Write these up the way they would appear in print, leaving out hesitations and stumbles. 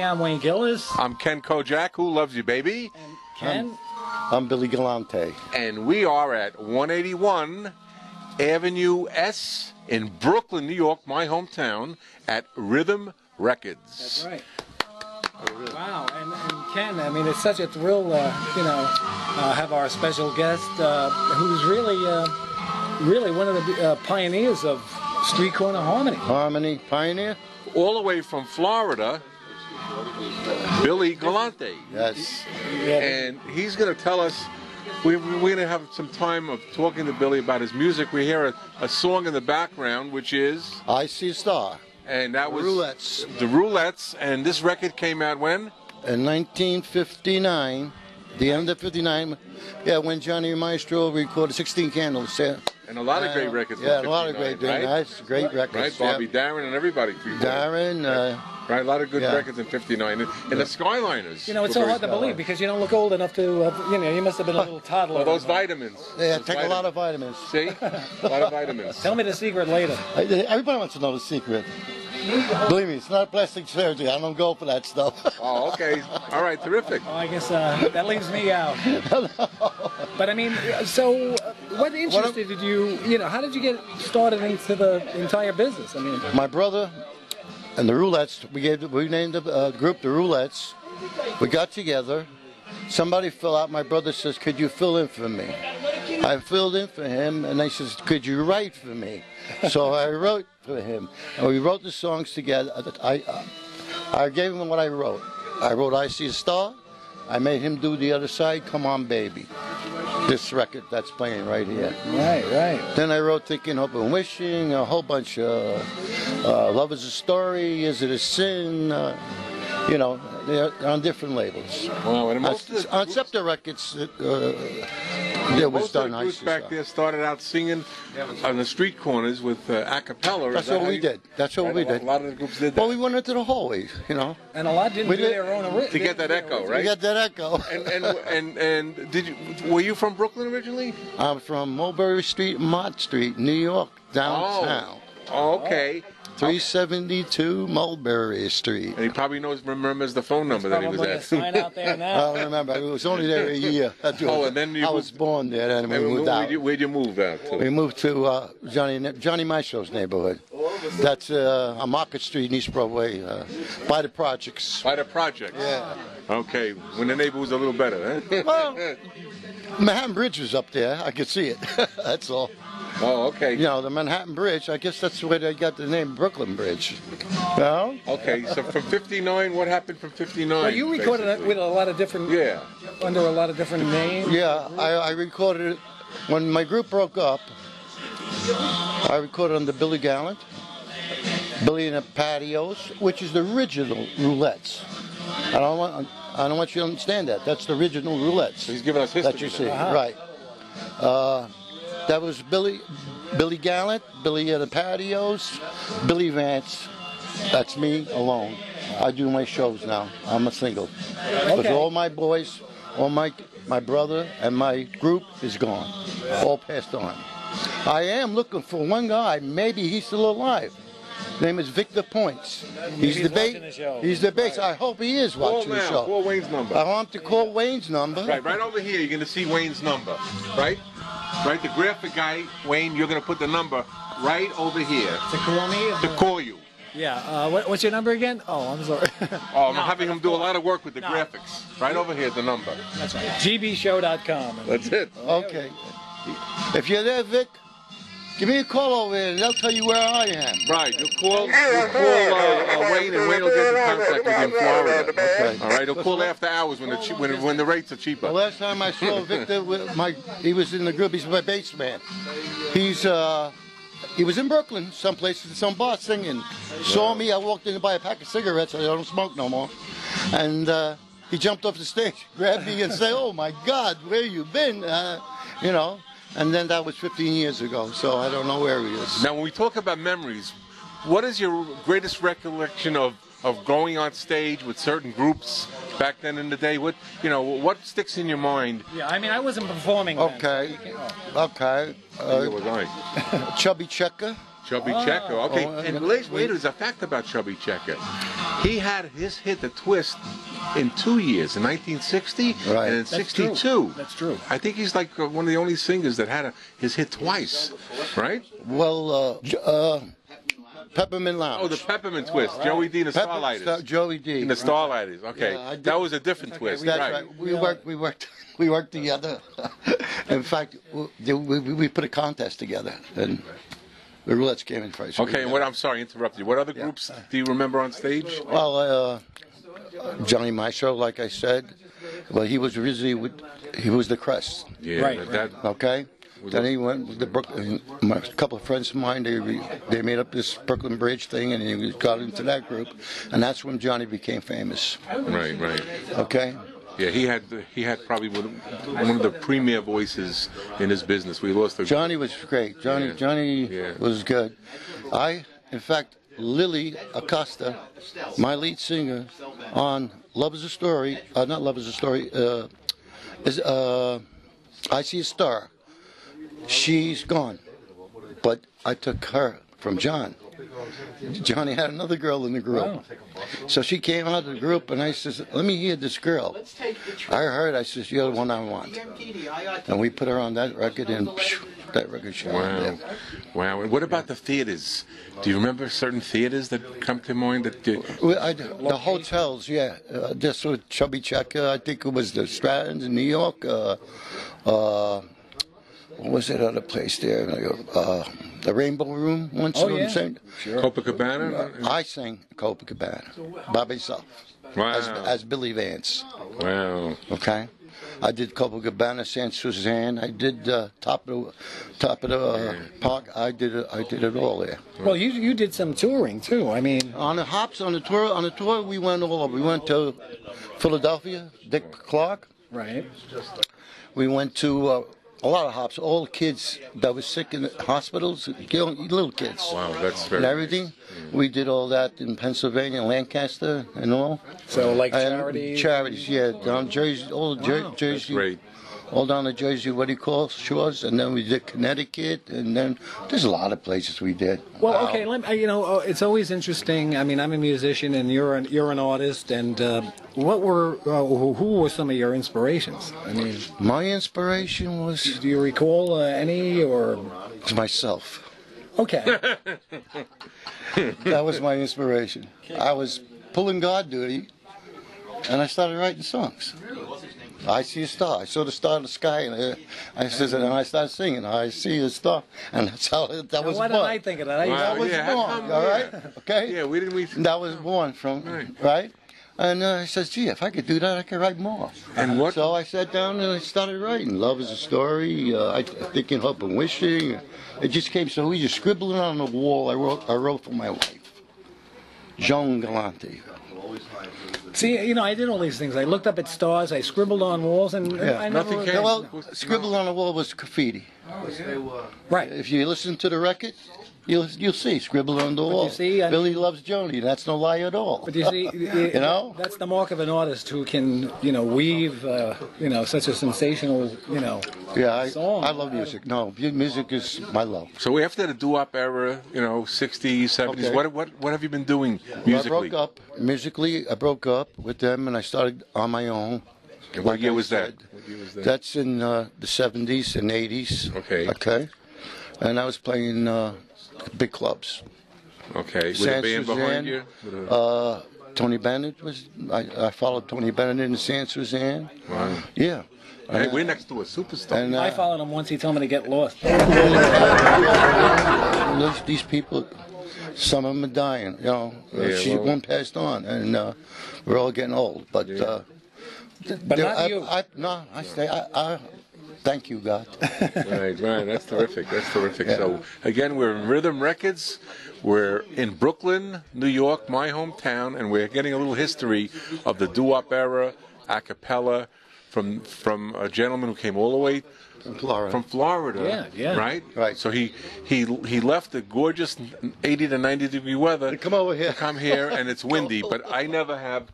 I'm Wayne Gillis. I'm Ken Kojak, who loves you, baby. And Ken? I'm BillyGallante. And we are at 181 Avenue S in Brooklyn, New York, my hometown, at Rhythm Records. That's right. Wow, and Ken, I mean, it's such a thrill, have our special guest, who's really one of the pioneers of street corner harmony. Harmony pioneer? All the way from Florida, BillyGallante. Yes. And he's going to tell us, we're going to have some time of talking to Billy about his music. We hear a song in the background, which is... I See a Star. And that was... Roulettes. The Roulettes. And this record came out when? In 1959. The end of 59. Yeah, when Johnny Maestro recorded 16 Candles. Yeah. And a lot of great records. Yeah, a lot of great, right? Nice, great records. Right, Bobby Darin and everybody. Darin. Right, a lot of good records in 59. And the Skyliners. You know, it's so hard to believe because you don't look old enough to, you must have been a little toddler. Well, those vitamins. Yeah, take a lot of vitamins. See? A lot of vitamins. Tell me the secret later. Everybody wants to know the secret. Believe me, it's not plastic surgery. I don't go for that stuff. Oh, okay. All right, terrific. Oh, I guess that leaves me out. But I mean, so what interested you, how did you get started into the entire business? I mean, my brother and the Roulettes, we named the group the Roulettes. We got together. Somebody filled out. My brother says, "Could you fill in for me?" I filled in for him, and they says, "Could you write for me?" So I wrote for him, and we wrote the songs together. I gave him what I wrote. I wrote "I See a Star." I made him do the other side, "Come On Baby." This record that's playing right here. Right. Then I wrote "Thinking, Hope and Wishing," a whole bunch of "Love Is a Story," "Is It a Sin?" They're on different labels. Wow, and on Scepter Records, it was done. Most of the groups back there started out singing on the street corners with a cappella. That's what we did. That's what we did. A lot of the groups did that. Well, we went into the hallways, And a lot didn't do their own original. To get that echo, right? To get that echo. And were you from Brooklyn originally? I'm from Mulberry Street, Mott Street, New York, downtown. Oh, okay. 372 Mulberry Street. And he probably remembers the phone number that he was at. Sign out there now. I don't remember. I was only there a year. And then I was born there, and we moved out. Where'd you move out to? We moved to Johnny Maestro's neighborhood. That's on Market Street in East Broadway, by the projects. By the projects? Yeah. Okay, when the neighborhood was a little better, huh? Well, Manhattan Bridge was up there. I could see it. That's all. Oh, okay. The Manhattan Bridge, I guess that's where they got the name Brooklyn Bridge. No? Okay, so from 59, what happened from 59? Well, you recorded it with a lot of different... Yeah. Under a lot of different names? Yeah, I recorded it. When my group broke up, I recorded under Billy Gallant, Billy and the Patios, which is the original Roulettes. I don't want you to understand that. That's the original Roulettes. So he's giving us history. That you see, right. That was Billy Gallant, Billy and the Patios, Billy Vance. That's me alone. I do my shows now. I'm a single. Because all my boys, all my brother and my group is gone. All passed on. I am looking for one guy. Maybe he's still alive. His name is Victor Points. He's the bass. I hope he is watching the show. Call Wayne's number. I want to call Wayne's number. Right over here, you're going to see Wayne's number. Right, the graphic guy, Wayne, you're going to put the number right over here. To call me? To call you. Yeah. What's your number again? Oh, I'm sorry. I'm having him do a lot of work with the graphics. Right over here, the number. That's right. gbshow.com. That's it. Okay. If you're there, Vic, give me a call over here, and they'll tell you where I am. Right. You'll call Wayne, and Wayne will get in contact with you in Florida. Okay. All right. He'll call after hours when the rates are cheaper. The last time I saw Victor, he was in the group. He's my bass man. He was in Brooklyn, someplace in some bar singing. Saw me. I walked in to buy a pack of cigarettes. I don't smoke no more. And he jumped off the stage, grabbed me, and said, "Oh my God, where you been?" And then that was 15 years ago, so I don't know where he is. Now, when we talk about memories, what is your greatest recollection of going on stage with certain groups back then in the day? What sticks in your mind? Yeah, I mean, I wasn't performing. Okay. Neither was I. Chubby Checker. Chubby Checker. Okay. And wait, there's a fact about Chubby Checker. He had his hit, The Twist, in 2 years, in 1960 Right. and in That's 62. true. That's true. I think he's like one of the only singers that had his hit twice, right? Well, Peppermint Lounge. Oh, the Peppermint Twist, Joey D and the Starlighters. Joey D. And the Starlighters, okay. Yeah, I did- that was a different twist, That's right. right. We worked together. In fact, we put a contest together, and the Roulettes came in first. Okay, and I'm sorry, interrupt you. What other groups do you remember on stage? Well, Johnny Maestro, like I said, well, he was originally he was the Crest. Yeah, Right, that. Okay. Then he went with the Brooklyn. A couple of friends of mine, they made up this Brooklyn Bridge thing, and he got into that group, and that's when Johnny became famous. Right. Okay. Yeah, he had probably one of the premier voices in his business. We lost Johnny was great. Johnny was good. In fact, Lily Acosta, my lead singer on Love Is a Story, not Love Is a Story, is I See a Star. She's gone, but I took her from John. Johnny had another girl in the group. So she came out of the group, and I says, let me hear this girl. I heard, I says, you're the one I want. And we put her on that record, and that record shot. Wow. And what about the theaters? Do you remember certain theaters that come to mind? The hotels, just with Chubby Checker, I think it was the Stratton's in New York. What was that other place there? The Rainbow Room. Sure. Copacabana? I sang Copacabana by myself. Wow. As Billy Vance. Wow. Okay. I did Copacabana, San Suzanne. I did top of the park. I did it all there. Well, you did some touring too. I mean, on the tour we went all over. We went to Philadelphia, Dick Clark. Right. We went to a lot of hops, all kids that were sick in the hospitals, little kids. Wow, that's very and everything. Nice. We did all that in Pennsylvania, Lancaster, and all. So like charities? Charities, yeah. Down Jersey, Jersey. That's great. All down the Jersey, what do you call shores, and then we did Connecticut, and then there's a lot of places we did. Well, okay, it's always interesting. I mean, I'm a musician, and you're an artist, and who were some of your inspirations? I mean, my inspiration was. Do you recall any or? It's myself. Okay. That was my inspiration. I was pulling guard duty, and I started writing songs. I see a star. I saw the star in the sky, and I started singing. I see a star, and that's how that was born. What did I think of that? That was born. All right, okay. Yeah, we didn't. That was born from right. And I said, gee, if I could do that, I could write more. And what? So I sat down and I started writing. Love Is a Story. I Thinking, Hope, and Wishing. It just came so easy. Scribbling on the wall. I wrote for my wife, Joan Gallante. See, I did all these things. I looked up at stars. I scribbled on walls, and I never. Nothing came. Well, scribbled on the wall was graffiti. Right. If you listen to the record, you'll see scribbled on the wall. You see, Billy loves Joni. That's no lie at all. But you see, that's the mark of an artist who can, weave, such a sensational, song. I love music. No, music is my love. So after the doo-wop era, 60s, 70s, what have you been doing musically? I broke up with them, and I started on my own. And what year was that? That's in the 70s and 80s. Okay. And I was playing big clubs. Okay. With a band behind you? Tony Bennett was. I followed Tony Bennett in San Suzanne. Wow. Yeah. Hey, we're next to a superstar. And, I followed him once. He told me to get lost. These people, some of them are dying. One passed on, and we're all getting old. But not you. I thank you, God. Right. That's terrific. Yeah. So, again, we're in Rhythm Records. We're in Brooklyn, New York, my hometown, and we're getting a little history of the doo-wop era, a cappella, from a gentleman who came all the way from Florida. Yeah. Right. So he left the gorgeous 80 to 90 degree weather to come over here. To come here, and it's windy. But I never have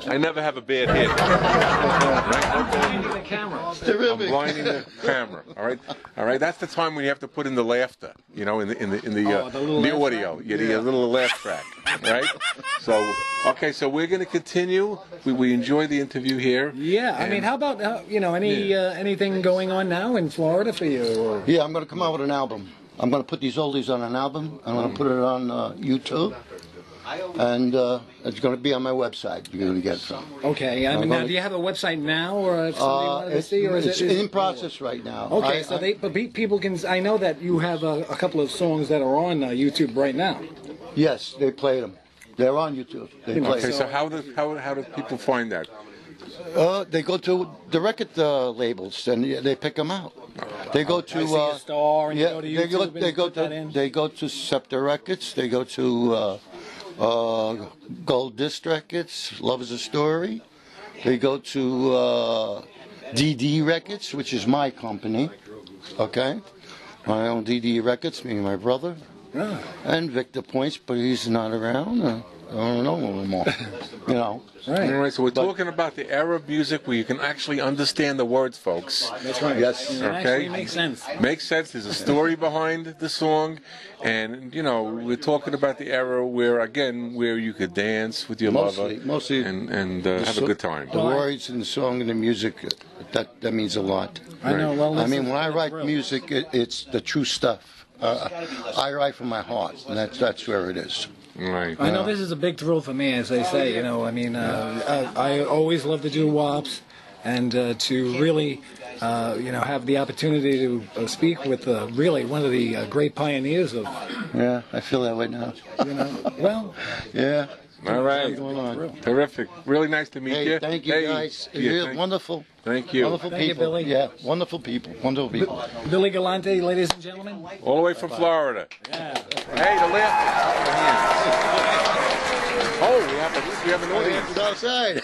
I never have a bad hit. The camera. I'm blinding the camera. All right. That's the time when you have to put in the laughter. You know, in the audio. You need a little laugh track. Right. So okay. So we're going to continue. We enjoy the interview here. Yeah. I mean, how about anything going on now in Florida for you? Or? Yeah, I'm going to come out with an album. I'm going to put these oldies on an album. I'm going to put it on YouTube. And it's going to be on my website. You're going to get it from. Okay. I mean, now, do you have a website now, or if somebody wanted to see, or it's in process right now? Okay. But people can. I know that you have a couple of songs that are on YouTube right now. Yes, they played them. They're on YouTube. They play okay. So how do people find that? They go to the record labels and they pick them out. They go to they go to Scepter Records. They go to Gold Disc Records. Love Is a Story. They go to DD Records, which is my company. Okay, I own DD Records, me and my brother, and Victor Points, but he's not around. I don't know anymore. You know. Right. All right. So we're talking about the era of music where you can actually understand the words, folks. That's right. Yes. It actually makes sense. Makes sense. There's a story behind the song, and we're talking about the era where you could dance with your lover, mostly, and have a good time. The words and the song and the music, that means a lot. I know. Well, I mean, when I write music, it's the true stuff. I write from my heart, and that's where it is. Right. I know this is a big thrill for me, as they say. I mean, I always love to do WAPs, and to really, have the opportunity to speak with really one of the great pioneers of. Yeah, I feel that way now. Well. Yeah. All right. Terrific. Really nice to meet you. Thank you, guys. You're wonderful. Thank you. Wonderful people. Thank you, Billy. Yeah, wonderful people. Wonderful people. Billy Gallante, ladies and gentlemen. All the way from Florida. Yeah. Hey, the laughter. Oh, we have an audience. Outside.